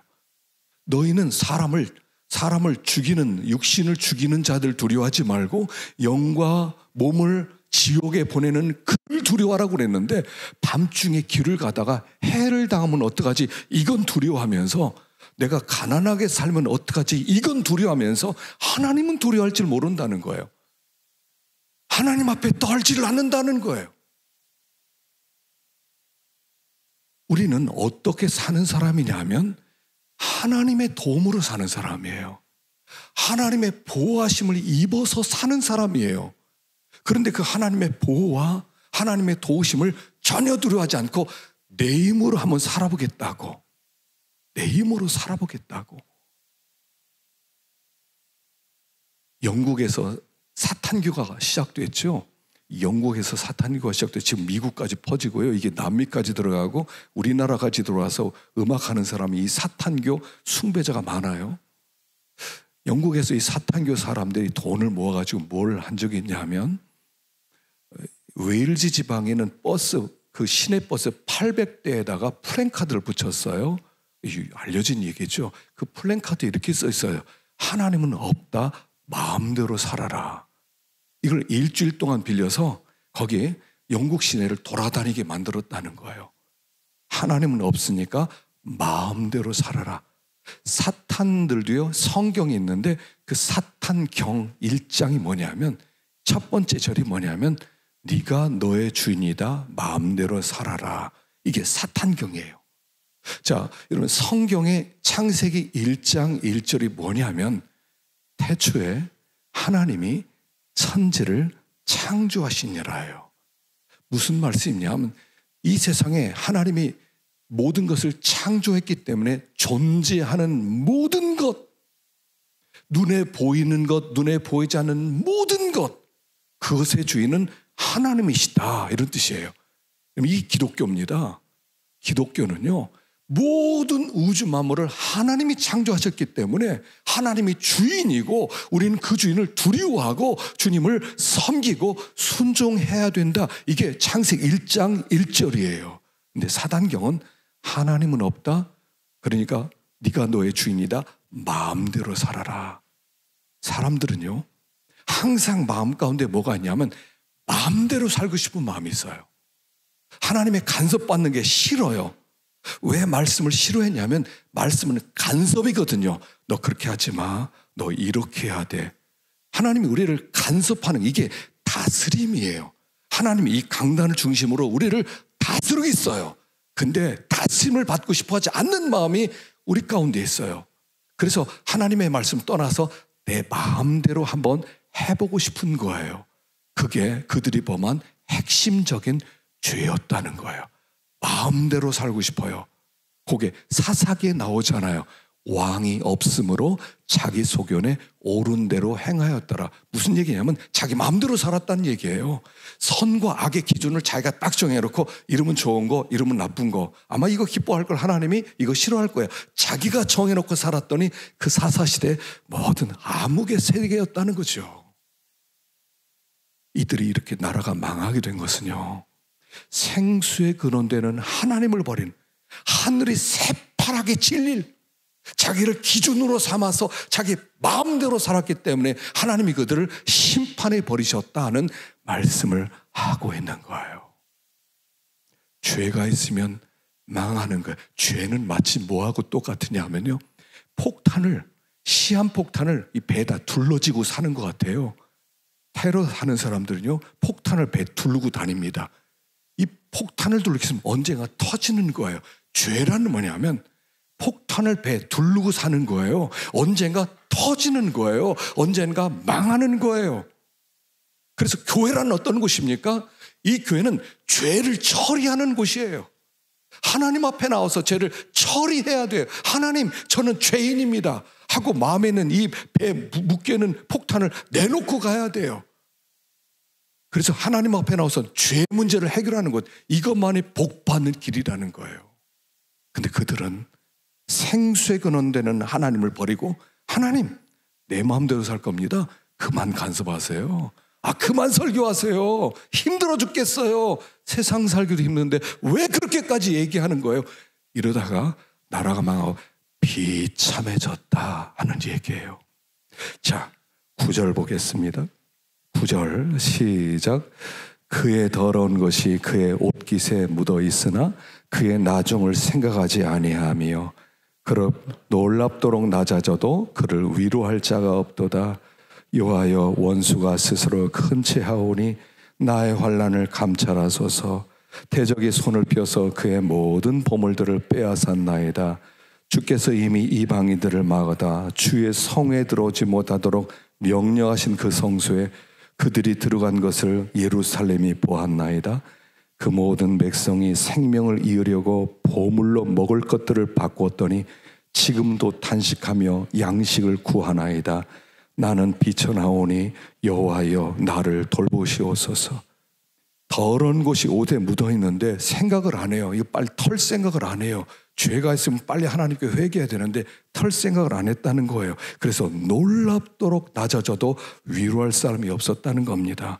너희는 사람을 죽이는, 육신을 죽이는 자들 두려워하지 말고 영과 몸을 지옥에 보내는 그를 두려워하라고 그랬는데, 밤중에 길을 가다가 해를 당하면 어떡하지? 이건 두려워하면서, 내가 가난하게 살면 어떡하지? 이건 두려워하면서 하나님은 두려워할 줄 모른다는 거예요. 하나님 앞에 떨지를 않는다는 거예요. 우리는 어떻게 사는 사람이냐면 하나님의 도움으로 사는 사람이에요. 하나님의 보호하심을 입어서 사는 사람이에요. 그런데 그 하나님의 보호와 하나님의 도우심을 전혀 두려워하지 않고 내 힘으로 한번 살아보겠다고. 영국에서 사탄교가 시작됐죠. 영국에서 사탄교가 시작돼 지금 미국까지 퍼지고요. 이게 남미까지 들어가고 우리나라까지 들어와서 음악하는 사람이 이 사탄교 숭배자가 많아요. 영국에서 이 사탄교 사람들이 돈을 모아가지고 뭘 한 적이 있냐면, 웨일즈 지방에는 그 시내버스 800대에다가 플랜카드를 붙였어요. 알려진 얘기죠. 그 플랜카드에 이렇게 써 있어요. 하나님은 없다, 마음대로 살아라. 이걸 일주일 동안 빌려서 거기에 영국 시내를 돌아다니게 만들었다는 거예요. 하나님은 없으니까 마음대로 살아라. 사탄들도요, 성경이 있는데 그 사탄경 1장이 뭐냐면, 첫 번째 절이 뭐냐면 네가 너의 주인이다, 마음대로 살아라. 이게 사탄경이에요. 자, 여러분, 성경의 창세기 1장 1절이 뭐냐면 태초에 하나님이 천지를 창조하시니라예요. 무슨 말씀이냐면 이 세상에 하나님이 모든 것을 창조했기 때문에 존재하는 모든 것, 눈에 보이는 것, 눈에 보이지 않는 모든 것, 그것의 주인은 하나님이시다, 이런 뜻이에요. 이 기독교입니다. 기독교는요, 모든 우주 만물을 하나님이 창조하셨기 때문에 하나님이 주인이고 우리는 그 주인을 두려워하고 주님을 섬기고 순종해야 된다. 이게 창세기 1장 1절이에요. 근데 사단경은 하나님은 없다, 그러니까 네가 너의 주인이다, 마음대로 살아라. 사람들은요, 항상 마음 가운데 뭐가 있냐면 마음대로 살고 싶은 마음이 있어요. 하나님의 간섭받는 게 싫어요. 왜 말씀을 싫어했냐면 말씀은 간섭이거든요. 너 그렇게 하지 마, 너 이렇게 해야 돼. 하나님이 우리를 간섭하는, 이게 다스림이에요. 하나님이 이 강단을 중심으로 우리를 다스리고 있어요. 근데 다스림을 받고 싶어 하지 않는 마음이 우리 가운데 있어요. 그래서 하나님의 말씀 떠나서 내 마음대로 한번 해보고 싶은 거예요. 그게 그들이 범한 핵심적인 죄였다는 거예요. 마음대로 살고 싶어요. 그게 사사기에 나오잖아요. 왕이 없으므로 자기 소견에 옳은 대로 행하였더라. 무슨 얘기냐면 자기 마음대로 살았다는 얘기예요. 선과 악의 기준을 자기가 딱 정해놓고 이러면 좋은 거, 이러면 나쁜 거, 아마 이거 기뻐할 걸 하나님이 이거 싫어할 거야. 자기가 정해놓고 살았더니 그 사사시대 모든 암흑의 세계였다는 거죠. 이들이 이렇게 나라가 망하게 된 것은요, 생수의 근원되는 하나님을 버린, 하늘이 새파랗게 질릴, 자기를 기준으로 삼아서 자기 마음대로 살았기 때문에 하나님이 그들을 심판해 버리셨다는 말씀을 하고 있는 거예요. 죄가 있으면 망하는 거예요. 죄는 마치 뭐하고 똑같으냐 하면요, 시한폭탄을 이 배에다 둘러지고 사는 것 같아요. 테러하는 사람들은요, 폭탄을 배에 두르고 다닙니다. 이 폭탄을 둘러있으면 언젠가 터지는 거예요. 죄란 뭐냐면 폭탄을 배에 두르고 사는 거예요. 언젠가 터지는 거예요. 언젠가 망하는 거예요. 그래서 교회란 어떤 곳입니까? 이 교회는 죄를 처리하는 곳이에요. 하나님 앞에 나와서 죄를 처리해야 돼요. 하나님, 저는 죄인입니다 하고 마음에 있는 이 배에 묶여있는 폭탄을 내놓고 가야 돼요. 그래서 하나님 앞에 나와서 죄 문제를 해결하는 것, 이것만이 복받는 길이라는 거예요. 근데 그들은 생수의 근원되는 하나님을 버리고, 하나님, 내 마음대로 살 겁니다. 그만 간섭하세요. 그만 설교하세요. 힘들어 죽겠어요. 세상 살기도 힘든데 왜 그렇게까지 얘기하는 거예요? 이러다가 나라가 망하고 비참해졌다 하는 얘기예요. 자, 9절 보겠습니다. 9절 시작. 그의 더러운 것이 그의 옷깃에 묻어 있으나 그의 나중을 생각하지 아니하며 그럼 놀랍도록 낮아져도 그를 위로할 자가 없도다. 여호와여, 원수가 스스로 큰 채 하오니 나의 환난을 감찰하소서. 대적이 손을 펴서 그의 모든 보물들을 빼앗았나이다. 주께서 이미 이방인들을 막아다 주의 성에 들어오지 못하도록 명령하신 그 성소에 그들이 들어간 것을 예루살렘이 보았나이다. 그 모든 백성이 생명을 이으려고 보물로 먹을 것들을 바꾸었더니 지금도 탄식하며 양식을 구하나이다. 나는 비쳐나오니 여호와여, 나를 돌보시옵소서. 더러운 곳이 옷에 묻어 있는데 생각을 안 해요. 이거 빨리 털 생각을 안 해요. 죄가 있으면 빨리 하나님께 회개해야 되는데 털 생각을 안 했다는 거예요. 그래서 놀랍도록 낮아져도 위로할 사람이 없었다는 겁니다.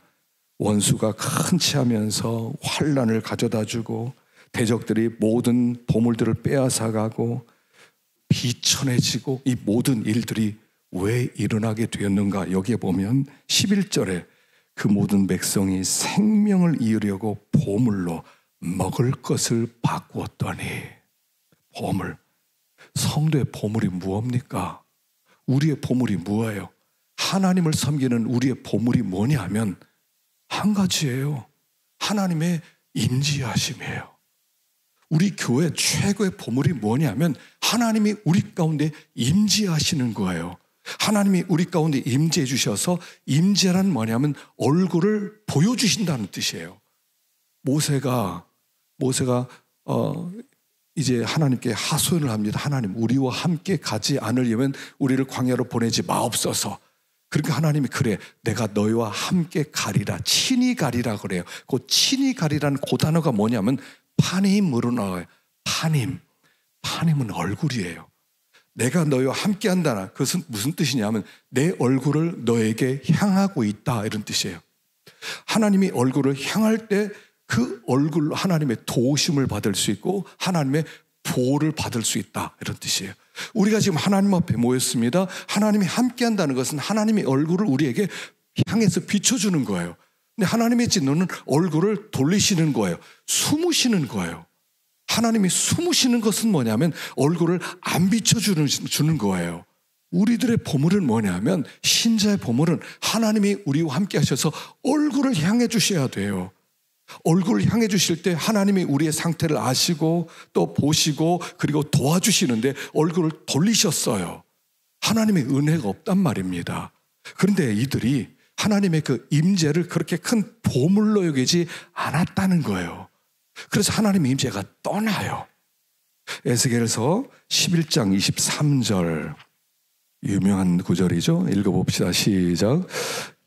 원수가 큰 채하면서 환난을 가져다 주고 대적들이 모든 보물들을 빼앗아가고 비천해지고, 이 모든 일들이 왜 일어나게 되었는가? 여기에 보면 11절에 그 모든 백성이 생명을 이으려고 보물로 먹을 것을 바꾸었더니. 보물, 성도의 보물이 무엇입니까? 우리의 보물이 무엇이에요? 하나님을 섬기는 우리의 보물이 뭐냐 하면 한 가지예요. 하나님의 임재하심이에요. 우리 교회 최고의 보물이 뭐냐면 하나님이 우리 가운데 임재하시는 거예요. 하나님이 우리 가운데 임재해 주셔서, 임재란 뭐냐면 얼굴을 보여주신다는 뜻이에요. 모세가 이제 하나님께 하소연을 합니다. 하나님, 우리와 함께 가지 않으려면 우리를 광야로 보내지 마옵소서. 그러니까 하나님이 그래, 내가 너희와 함께 가리라, 친히 가리라 그래요. 그 친히 가리라는 그 단어가 뭐냐면 파님으로 나와요. 파님은 얼굴이에요. 내가 너희와 함께 한다나, 그것은 무슨 뜻이냐면 내 얼굴을 너에게 향하고 있다, 이런 뜻이에요. 하나님이 얼굴을 향할 때 그 얼굴로 하나님의 도우심을 받을 수 있고 하나님의 보호를 받을 수 있다, 이런 뜻이에요. 우리가 지금 하나님 앞에 모였습니다. 하나님이 함께 한다는 것은 하나님의 얼굴을 우리에게 향해서 비춰주는 거예요. 근데 하나님의 진노는 얼굴을 돌리시는 거예요. 숨으시는 거예요. 하나님이 숨으시는 것은 뭐냐면 얼굴을 안 비춰주는 거예요. 우리들의 보물은 뭐냐면, 신자의 보물은 하나님이 우리와 함께 하셔서 얼굴을 향해 주셔야 돼요. 얼굴을 향해 주실 때 하나님이 우리의 상태를 아시고 또 보시고 그리고 도와주시는데 얼굴을 돌리셨어요. 하나님의 은혜가 없단 말입니다. 그런데 이들이 하나님의 그 임재를 그렇게 큰 보물로 여기지 않았다는 거예요. 그래서 하나님의 임재가 떠나요. 에스겔서 11장 23절, 유명한 구절이죠. 읽어봅시다. 시작.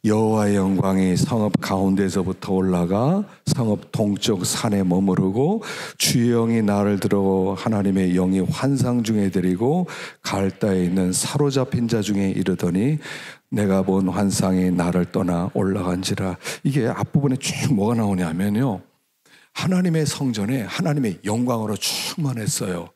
여호와의 영광이 성읍 가운데서부터 올라가 성읍 동쪽 산에 머무르고 주의 영이 나를 들어 하나님의 영이 환상 중에 들이고 갈다에 있는 사로잡힌 자 중에 이르더니 내가 본 환상이 나를 떠나 올라간지라. 이게 앞부분에 쭉 뭐가 나오냐면요, 하나님의 성전에 하나님의 영광으로 충만했어요.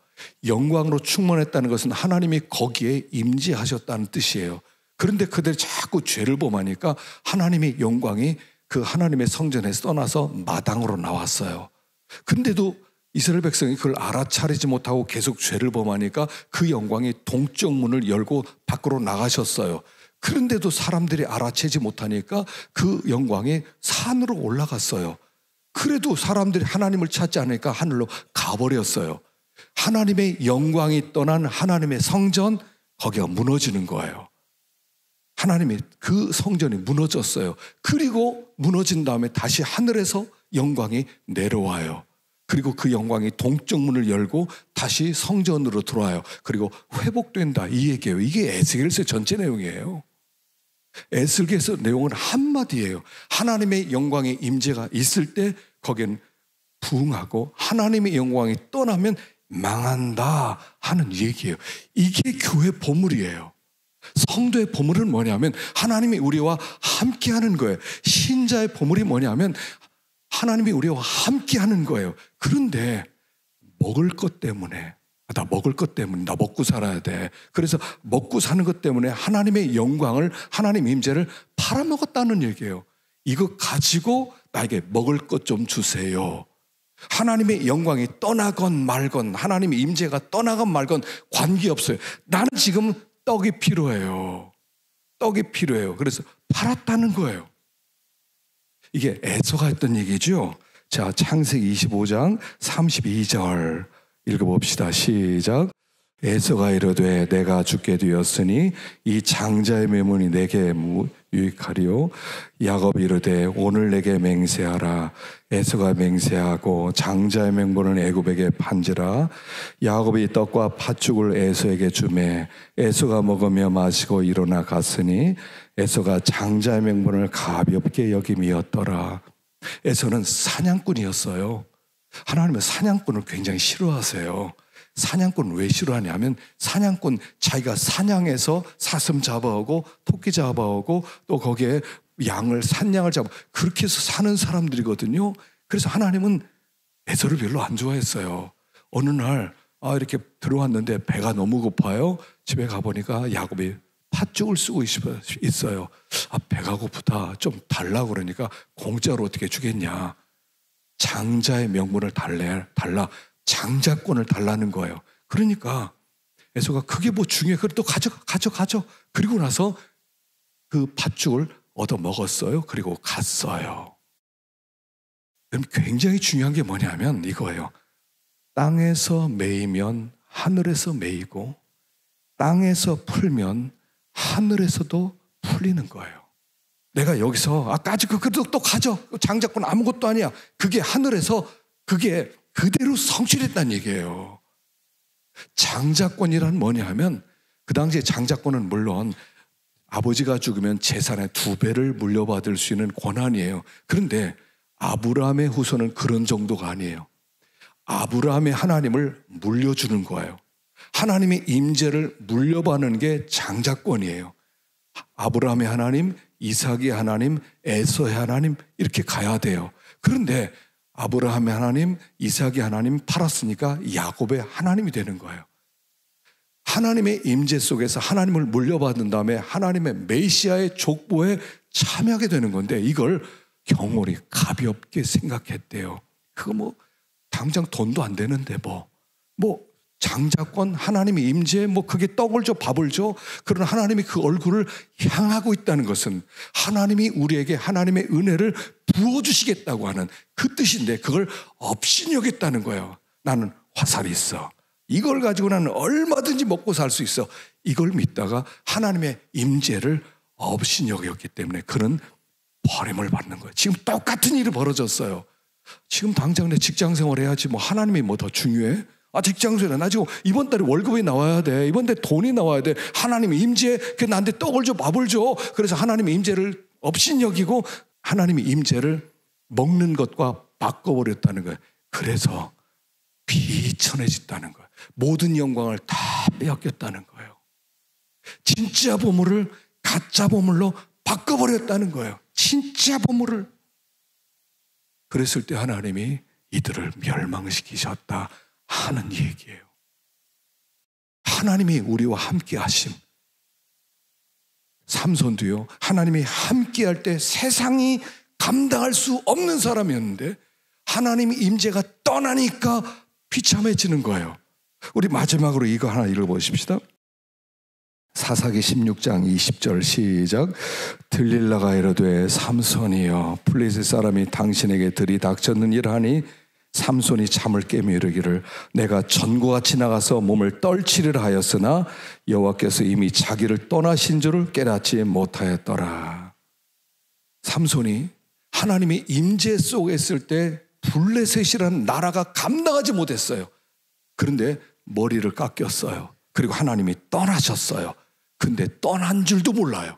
영광으로 충만했다는 것은 하나님이 거기에 임재하셨다는 뜻이에요. 그런데 그들이 자꾸 죄를 범하니까 하나님의 영광이 그 하나님의 성전에서 떠나서 마당으로 나왔어요. 근데도 이스라엘 백성이 그걸 알아차리지 못하고 계속 죄를 범하니까 그 영광이 동쪽 문을 열고 밖으로 나가셨어요. 그런데도 사람들이 알아채지 못하니까 그 영광이 산으로 올라갔어요. 그래도 사람들이 하나님을 찾지 않으니까 하늘로 가버렸어요. 하나님의 영광이 떠난 하나님의 성전, 거기가 무너지는 거예요. 하나님의 그 성전이 무너졌어요. 그리고 무너진 다음에 다시 하늘에서 영광이 내려와요. 그리고 그 영광이 동쪽 문을 열고 다시 성전으로 들어와요. 그리고 회복된다, 이 얘기예요. 이게 에스겔서의 전체 내용이에요. 에스겔서 내용은 한마디예요. 하나님의 영광의 임재가 있을 때 거기는 부흥하고, 하나님의 영광이 떠나면 망한다 하는 얘기예요. 이게 교회 보물이에요. 성도의 보물은 뭐냐면 하나님이 우리와 함께하는 거예요. 신자의 보물이 뭐냐면 하나님이 우리와 함께하는 거예요. 그런데 먹을 것 때문에, 나 먹을 것 때문에 나 먹고 살아야 돼. 그래서 먹고 사는 것 때문에 하나님의 영광을, 하나님 임재를 팔아먹었다는 얘기예요. 이거 가지고 나에게 먹을 것 좀 주세요. 하나님의 영광이 떠나건 말건, 하나님의 임재가 떠나건 말건 관계없어요. 나는 지금 떡이 필요해요. 떡이 필요해요. 그래서 팔았다는 거예요. 이게 에서가 했던 얘기죠. 자, 창세기 25장 32절 읽어봅시다. 시작. 에서가 이르되 내가 죽게 되었으니 이 장자의 매문이 내게 유익하리요. 야곱이 이르되 오늘 내게 맹세하라. 에서가 맹세하고 장자의 맹문은 애굽에게 판지라. 야곱이 떡과 팥죽을 에서에게 주매 에서가 먹으며 마시고 일어나 갔으니 에서가 장자의 맹문을 가볍게 여김이었더라. 에서는 사냥꾼이었어요. 하나님은 사냥꾼을 굉장히 싫어하세요. 사냥꾼 왜 싫어하냐면, 사냥꾼 자기가 사냥해서 사슴 잡아오고 토끼 잡아오고 또 거기에 양을, 산양을 잡아, 그렇게 해서 사는 사람들이거든요. 그래서 하나님은 에서를 별로 안 좋아했어요. 어느 날 이렇게 들어왔는데 배가 너무 고파요. 집에 가보니까 야곱이 팥죽을 쓰고 있어요. 배가 고프다, 좀 달라고. 그러니까 공짜로 어떻게 주겠냐, 장자의 명분을 달라, 장자권을 달라는 거예요. 그러니까 에서가 그게 뭐 중요해, 그래 또 가져. 그리고 나서 그 팥죽을 얻어 먹었어요. 그리고 갔어요. 그럼 굉장히 중요한 게 뭐냐면 이거예요. 땅에서 매이면 하늘에서 매이고, 땅에서 풀면 하늘에서도 풀리는 거예요. 내가 여기서 그래도 또 가져, 장자권 아무것도 아니야, 그게 하늘에서 그게 그대로 성취됐다는 얘기예요. 장자권이란 뭐냐 하면, 그 당시에 장자권은 물론 아버지가 죽으면 재산의 2배를 물려받을 수 있는 권한이에요. 그런데 아브라함의 후손은 그런 정도가 아니에요. 아브라함의 하나님을 물려주는 거예요. 하나님의 임재를 물려받는 게 장자권이에요. 아브라함의 하나님, 이삭의 하나님, 에서의 하나님, 이렇게 가야 돼요. 그런데 아브라함의 하나님, 이삭의 하나님 팔았으니까 야곱의 하나님이 되는 거예요. 하나님의 임재 속에서 하나님을 물려받은 다음에 하나님의 메시아의 족보에 참여하게 되는 건데, 이걸 경홀이 가볍게 생각했대요. 그거 당장 돈도 안 되는데 장자권, 하나님의 임재, 그게 떡을 줘, 밥을 줘. 그러나 하나님이 그 얼굴을 향하고 있다는 것은 하나님이 우리에게 하나님의 은혜를 부어주시겠다고 하는 그 뜻인데, 그걸 업신여겼다는 거예요. 나는 화살이 있어, 이걸 가지고 나는 얼마든지 먹고 살 수 있어. 이걸 믿다가 하나님의 임재를 업신여겼기 때문에 그는 버림을 받는 거예요. 지금 똑같은 일이 벌어졌어요. 지금 당장 내 직장생활 해야지, 하나님이 더 중요해? 직장생활, 나 지금 이번 달에 월급이 나와야 돼, 이번 달에 돈이 나와야 돼. 하나님의 임재, 나한테 떡을 줘, 밥을 줘. 그래서 하나님의 임재를 업신여기고 하나님의 임재를 먹는 것과 바꿔버렸다는 거예요. 그래서 비천해졌다는 거예요. 모든 영광을 다 빼앗겼다는 거예요. 진짜 보물을 가짜 보물로 바꿔버렸다는 거예요. 진짜 보물을. 그랬을 때 하나님이 이들을 멸망시키셨다 하는 얘기예요. 하나님이 우리와 함께 하심. 삼손도요, 하나님이 함께 할 때 세상이 감당할 수 없는 사람이었는데 하나님의 임재가 떠나니까 비참해지는 거예요. 우리 마지막으로 이거 하나 읽어보십시다. 사사기 16장 20절 시작. 들릴라가 이르되 삼손이여 블레셋 사람이 당신에게 들이닥쳤느니라 하니 삼손이 잠을 깨며 이르기를 내가 전구같이 나가서 몸을 떨치리라 하였으나 여호와께서 이미 자기를 떠나신 줄을 깨닫지 못하였더라. 삼손이 하나님의 임재 속에 있을 때 블레셋이라는 나라가 감당하지 못했어요. 그런데 머리를 깎였어요. 그리고 하나님이 떠나셨어요. 근데 떠난 줄도 몰라요.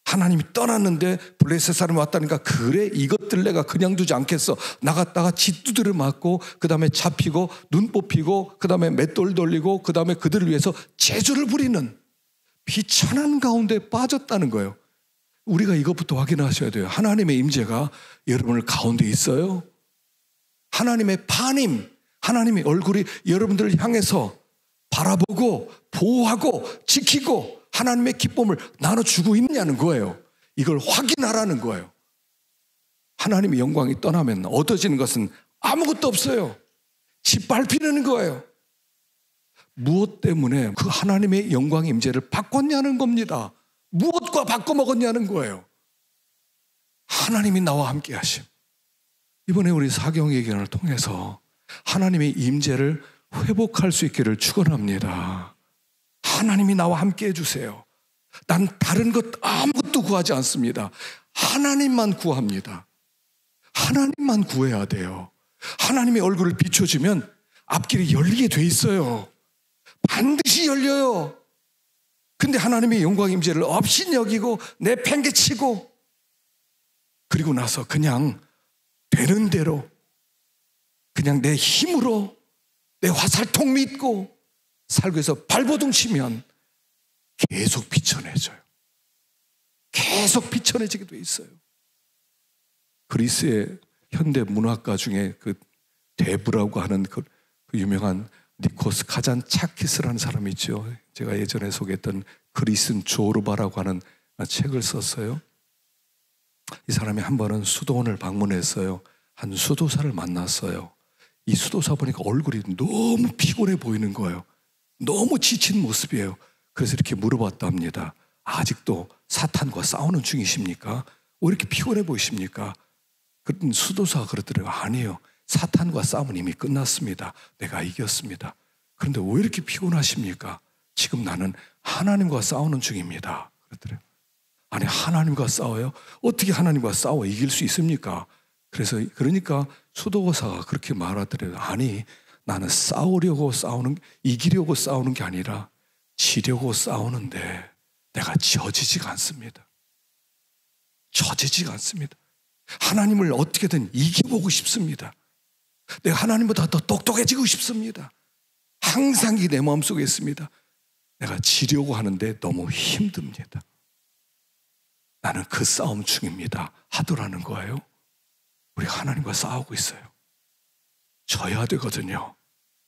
하나님이 떠났는데 블레셋 사람이 왔다니까 그래 이것들 내가 그냥 두지 않겠어. 나갔다가 짓두드려 맞고 그 다음에 잡히고 눈 뽑히고 그 다음에 맷돌 돌리고 그 다음에 그들을 위해서 제주를 부리는 비천한 가운데 빠졌다는 거예요. 우리가 이것부터 확인하셔야 돼요. 하나님의 임재가 여러분을 가운데 있어요. 하나님의 반임, 하나님의 얼굴이 여러분들을 향해서 바라보고 보호하고 지키고 하나님의 기쁨을 나눠주고 있냐는 거예요. 이걸 확인하라는 거예요. 하나님의 영광이 떠나면 얻어지는 것은 아무것도 없어요. 짓밟히는 거예요. 무엇 때문에 그 하나님의 영광의 임재를 바꿨냐는 겁니다. 무엇과 바꿔먹었냐는 거예요. 하나님이 나와 함께 하심. 이번에 우리 사경 예견을 통해서 하나님의 임재를 회복할 수 있기를 축원합니다. 하나님이 나와 함께 해주세요. 난 다른 것 아무것도 구하지 않습니다. 하나님만 구합니다. 하나님만 구해야 돼요. 하나님의 얼굴을 비춰주면 앞길이 열리게 돼 있어요. 반드시 열려요. 근데 하나님의 영광 임재를 업신여기고 내팽개치고 그리고 나서 그냥 되는 대로 그냥 내 힘으로 내 화살통 믿고 살고 해서 발버둥 치면 계속 비천해져요. 계속 비천해지게 돼 있어요. 그리스의 현대 문학가 중에 그 데브라고 하는 그 유명한 니코스 카잔차키스라는 사람이 있죠. 제가 예전에 소개했던 그리스는 조르바라고 하는 책을 썼어요. 이 사람이 한 번은 수도원을 방문했어요. 한 수도사를 만났어요. 이 수도사 보니까 얼굴이 너무 피곤해 보이는 거예요. 너무 지친 모습이에요. 그래서 이렇게 물어봤답니다. 아직도 사탄과 싸우는 중이십니까? 왜 이렇게 피곤해 보이십니까? 그랬더니 수도사가 그러더라고요. 아니에요. 사탄과 싸움은 이미 끝났습니다. 내가 이겼습니다. 그런데 왜 이렇게 피곤하십니까? 지금 나는 하나님과 싸우는 중입니다. 그러더래요. 아니 하나님과 싸워요? 어떻게 하나님과 싸워 이길 수 있습니까? 그러니까 수도사가 그렇게 말하더래요. 아니 나는 이기려고 싸우는 게 아니라 지려고 싸우는데 내가 져지지가 않습니다. 져지지가 않습니다. 하나님을 어떻게든 이겨보고 싶습니다. 내가 하나님보다 더 똑똑해지고 싶습니다. 항상 이 내 마음속에 있습니다. 내가 지려고 하는데 너무 힘듭니다. 나는 그 싸움 중입니다. 하더라는 거예요. 우리가 하나님과 싸우고 있어요. 져야 되거든요.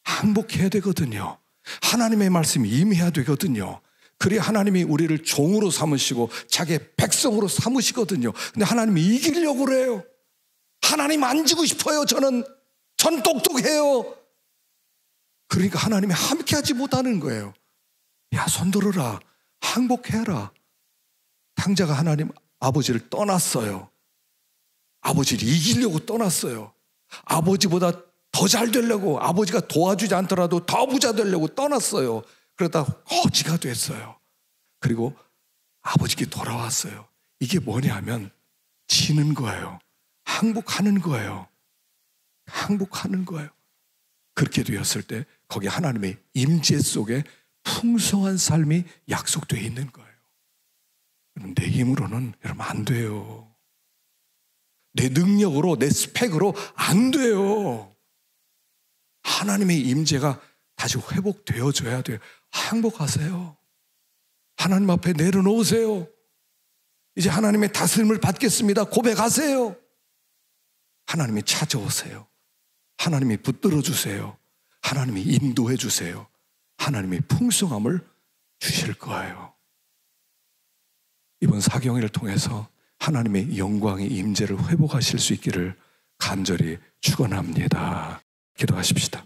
항복해야 되거든요. 하나님의 말씀이 임해야 되거든요. 그래야 하나님이 우리를 종으로 삼으시고 자기의 백성으로 삼으시거든요. 근데 하나님이 이기려고 그래요. 하나님 안 지고 싶어요. 전 똑똑해요. 그러니까 하나님이 함께하지 못하는 거예요. 야, 손 들어라. 항복해라. 탕자가 하나님 아버지를 떠났어요. 아버지를 이기려고 떠났어요. 아버지보다 더 잘 되려고, 아버지가 도와주지 않더라도 더 부자 되려고 떠났어요. 그러다 거지가 됐어요. 그리고 아버지께 돌아왔어요. 이게 뭐냐 하면 지는 거예요. 항복하는 거예요. 항복하는 거예요. 그렇게 되었을 때 거기 하나님의 임재 속에 풍성한 삶이 약속되어 있는 거예요. 내 힘으로는 여러분 안 돼요. 내 능력으로, 내 스펙으로 안 돼요. 하나님의 임재가 다시 회복되어져야 돼요. 항복하세요. 하나님 앞에 내려놓으세요. 이제 하나님의 다스림을 받겠습니다. 고백하세요. 하나님이 찾아오세요. 하나님이 붙들어 주세요. 하나님이 인도해 주세요. 하나님의 풍성함을 주실 거예요. 이번 사경회를 통해서 하나님의 영광의 임재를 회복하실 수 있기를 간절히 축원합니다. 기도하십시다.